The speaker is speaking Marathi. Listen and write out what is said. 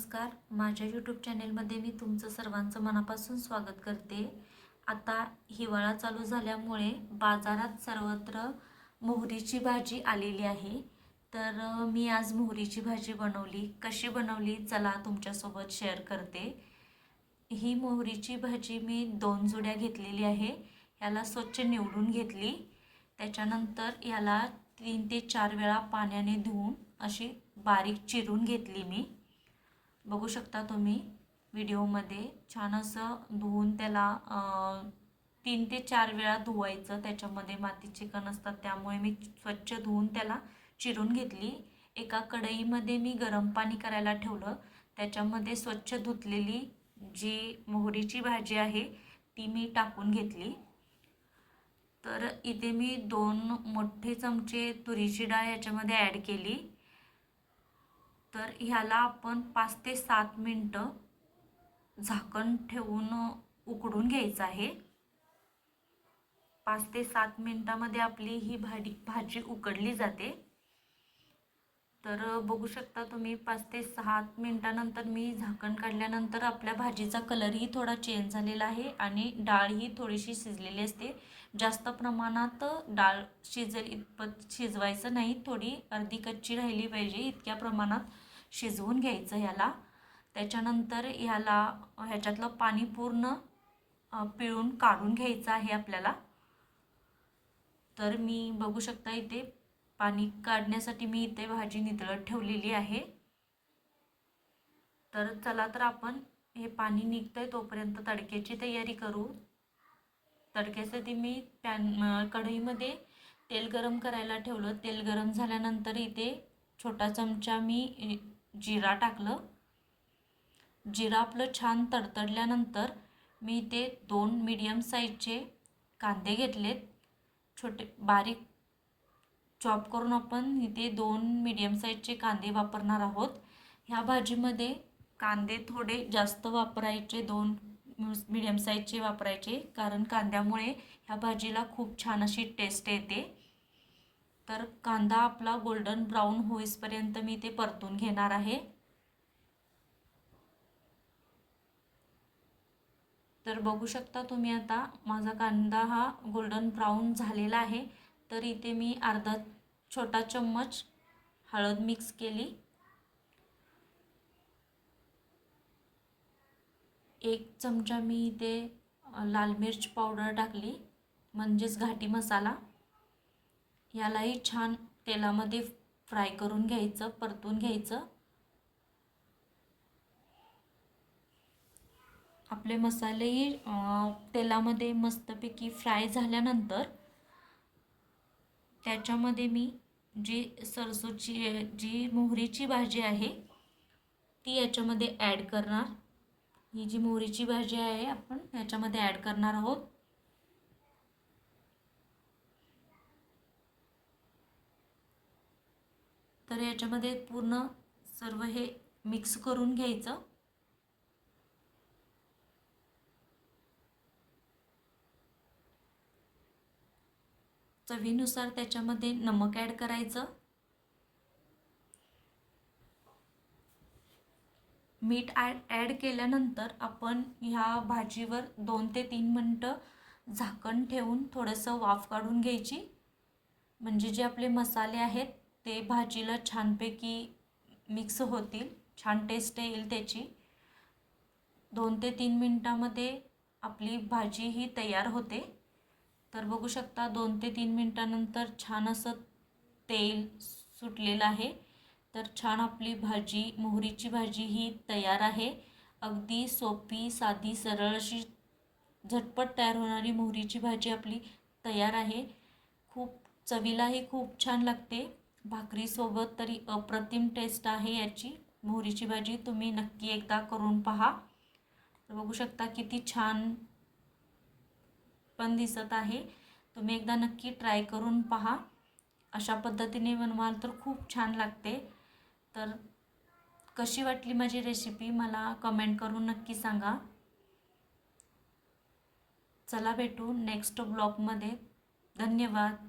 नमस्कार. माझ्या यूट्यूब चॅनेलमध्ये मी तुमचं सर्वांचं मनापासून स्वागत करते. आता हिवाळा चालू झाल्यामुळे बाजारात सर्वत्र मोहरीची भाजी आलेली आहे. तर मी आज मोहरीची भाजी बनवली. कशी बनवली चला तुमच्यासोबत शेअर करते. ही मोहरीची भाजी मी 2 जुड्या घेतलेली आहे. याला स्वच्छ निवडून घेतली. त्याच्यानंतर याला 3 ते 4 वेळा पाण्याने धुवून अशी बारीक चिरून घेतली मी. बघू शकता तुम्ही व्हिडिओमध्ये छान असं धुवून त्याला 3 ते 4 वेळा धुवायचं. त्याच्यामध्ये मातीचे कण असतात त्यामुळे मी स्वच्छ धुवून त्याला चिरून घेतली. एका कढईमध्ये मी गरम पाणी करायला ठेवलं. त्याच्यामध्ये स्वच्छ धुतलेली जी मोहरीची भाजी आहे ती मी टाकून घेतली. तर इथे मी 2 मोठे चमचे तुरीची डाळ याच्यामध्ये ॲड केली. तर ह्याला आपण 5 ते 7 मिनटं झाकण ठेवून उकडून घ्यायचं आहे. 5 ते 7 मिनटामध्ये आपली ही भाजी उकडली जाते. तर बघू शकता तुम्ही 5 ते 7 मिनटानंतर मी झाकण काढल्यानंतर आपल्या भाजीचा कलरही थोडा चेंज झालेला आहे आणि डाळही थोडीशी शिजलेली असते. जास्त प्रमाणात डाळ शिजेल इतपत शिजवायचं नाही, थोडी अर्धी कच्ची राहिली पाहिजे इतक्या प्रमाणात शिजवून घ्यायचं ह्याला. त्याच्यानंतर ह्याच्यातलं पाणी पूर्ण पिळून काढून घ्यायचं आहे आपल्याला. तर मी बघू शकता इथे पाणी काढण्यासाठी मी इथे भाजी नितळत ठेवलेली आहे. तर चला तर आपण हे पाणी निघतंय तोपर्यंत तडक्याची तयारी करू. तडक्यासाठी मी कढईमध्ये तेल गरम करायला ठेवलं. तेल गरम झाल्यानंतर इथे छोटा चमचा मी जिरा टाकलं. जिरा आपलं छान तडतडल्यानंतर मी इथे 2 मीडियम साईजचे कांदे घेतलेत. छोटे बारीक चॉप करून आपण इथे 2 मीडियम साईजचे कांदे वापरणार आहोत. ह्या भाजीमध्ये कांदे थोडे जास्त वापरायचे, 2 मीडियम साईजचे वापरायचे, कारण कांद्यामुळे ह्या भाजीला खूप छान अशी टेस्ट येते. तर कांदा आपला गोल्डन ब्राऊन होईपर्यंत मी ते परतून घेणार आहे. तर बघू शकता तुम्ही आता माझा कांदा हा गोल्डन ब्राऊन झालेला आहे. तर इथे मी अर्धा छोटा चम्मच हळद मिक्स केली. 1 चमचा मी इथे लाल मिर्च पावडर टाकली, म्हणजेच घाटी मसाला. यालाही छान तेलामध्ये फ्राय करून घ्यायचं, परतून घ्यायचं. आपले मसालेही तेलामध्ये मस्तपैकी फ्राय झाल्यानंतर त्याच्यामध्ये मी जी मोहरीची भाजी आहे ती याच्यामध्ये ॲड करणार. ही जी मोहरीची भाजी आहे आपण याच्यामध्ये ॲड करणार आहोत. तर याच्यामध्ये पूर्ण सर्व हे मिक्स करून घ्यायचं. चवीनुसार त्याच्यामध्ये नमक ॲड करायचं. मीठ ॲड केल्यानंतर आपण ह्या भाजीवर 2 ते 3 मिनटं झाकण ठेवून थोडंसं वाफ काढून घ्यायची. म्हणजे जे आपले मसाले आहेत ते भाजीला छानपैकी मिक्स होतील, छान टेस्ट येईल त्याची. 2 ते 3 मिनटामध्ये आपली भाजी ही तयार होते. तर बघू शकता 2 ते 3 मिनटानंतर छान असं तेल सुटलेलं आहे. तर छान आपली मोहरीची भाजी ही तयार आहे. अगदी सोपी, साधी, सरळ अशी झटपट तयार होणारी मोहरीची भाजी आपली तयार आहे. खूप चवीलाही खूप छान लागते. भाकरीसोबत तरी अप्रतिम टेस्ट आहे याची मोहरीची भाजी. तुम्ही नक्की एकदा करून पहा. तर बघू शकता किती छान पण दिसत आहे. तुम्ही एकदा नक्की ट्राय करून पहा. अशा पद्धतीने बनवाल तर खूप छान लागते. तर कशी वाटली माझी रेसिपी मला कमेंट करून नक्की सांगा. चला भेटू नेक्स्ट ब्लॉगमध्ये. धन्यवाद.